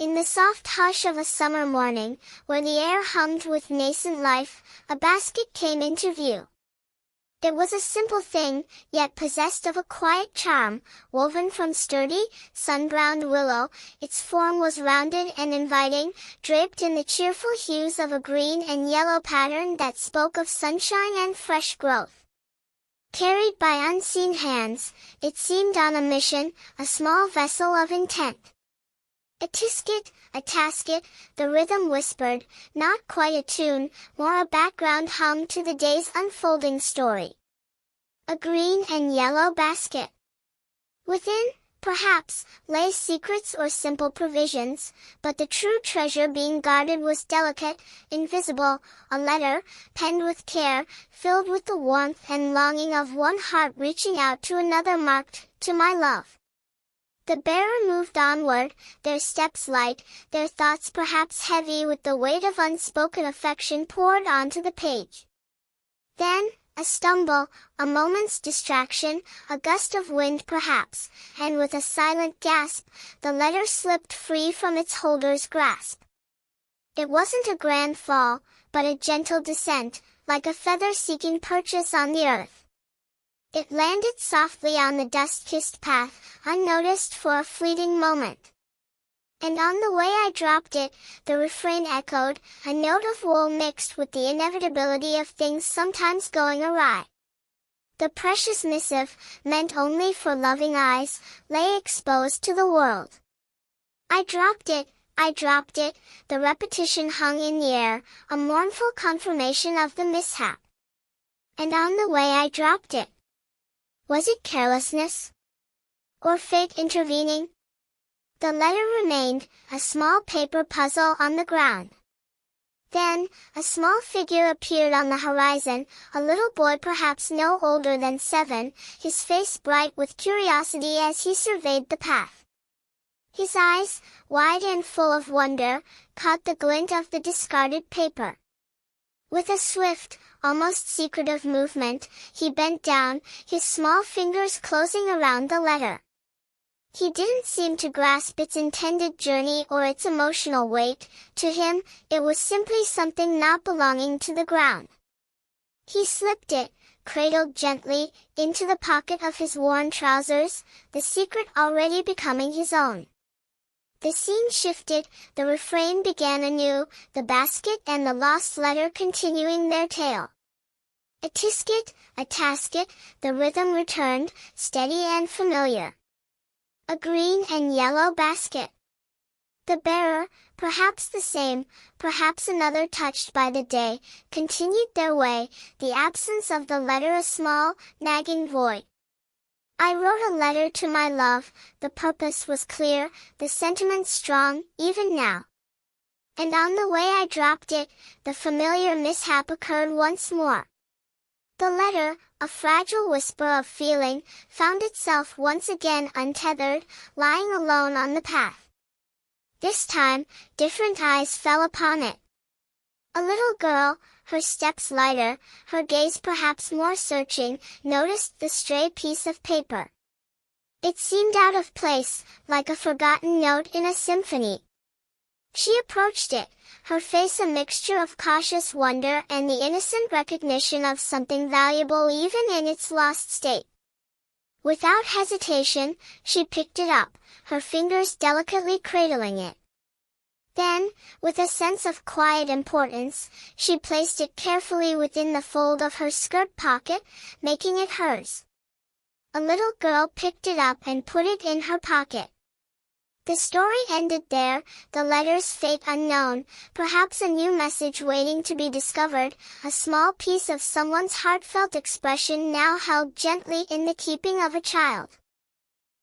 In the soft hush of a summer morning, where the air hummed with nascent life, a basket came into view. It was a simple thing, yet possessed of a quiet charm, woven from sturdy, sun-browned willow. Its form was rounded and inviting, draped in the cheerful hues of a green and yellow pattern that spoke of sunshine and fresh growth. Carried by unseen hands, it seemed on a mission, a small vessel of intent. A tisket, a tasket, the rhythm whispered, not quite a tune, more a background hum to the day's unfolding story. A green and yellow basket. Within, perhaps, lay secrets or simple provisions, but the true treasure being guarded was delicate, invisible, a letter, penned with care, filled with the warmth and longing of one heart reaching out to another, marked, "To my love." The bearer moved onward, their steps light, their thoughts perhaps heavy with the weight of unspoken affection poured onto the page. Then, a stumble, a moment's distraction, a gust of wind perhaps, and with a silent gasp, the letter slipped free from its holder's grasp. It wasn't a grand fall, but a gentle descent, like a feather seeking purchase on the earth. It landed softly on the dust-kissed path, unnoticed for a fleeting moment. And on the way I dropped it, the refrain echoed, a note of woe mixed with the inevitability of things sometimes going awry. The precious missive, meant only for loving eyes, lay exposed to the world. I dropped it, the repetition hung in the air, a mournful confirmation of the mishap. And on the way I dropped it. Was it carelessness? Or fate intervening? The letter remained, a small paper puzzle on the ground. Then, a small figure appeared on the horizon, a little boy perhaps no older than 7, his face bright with curiosity as he surveyed the path. His eyes, wide and full of wonder, caught the glint of the discarded paper. With a swift, almost secretive movement, he bent down, his small fingers closing around the letter. He didn't seem to grasp its intended journey or its emotional weight. To him, it was simply something not belonging to the ground. He slipped it, cradled gently, into the pocket of his worn trousers, the secret already becoming his own. The scene shifted, the refrain began anew, the basket and the lost letter continuing their tale. A tisket, a tasket, the rhythm returned, steady and familiar. A green and yellow basket. The bearer, perhaps the same, perhaps another touched by the day, continued their way, the absence of the letter a small, nagging void. I wrote a letter to my love, the purpose was clear, the sentiment strong, even now. And on the way I dropped it, the familiar mishap occurred once more. The letter, a fragile whisper of feeling, found itself once again untethered, lying alone on the path. This time, different eyes fell upon it. A little girl, her steps lighter, her gaze perhaps more searching, noticed the stray piece of paper. It seemed out of place, like a forgotten note in a symphony. She approached it, her face a mixture of cautious wonder and the innocent recognition of something valuable even in its lost state. Without hesitation, she picked it up, her fingers delicately cradling it. Then, with a sense of quiet importance, she placed it carefully within the fold of her skirt pocket, making it hers. A little girl picked it up and put it in her pocket. The story ended there, the letter's fate unknown, perhaps a new message waiting to be discovered, a small piece of someone's heartfelt expression now held gently in the keeping of a child.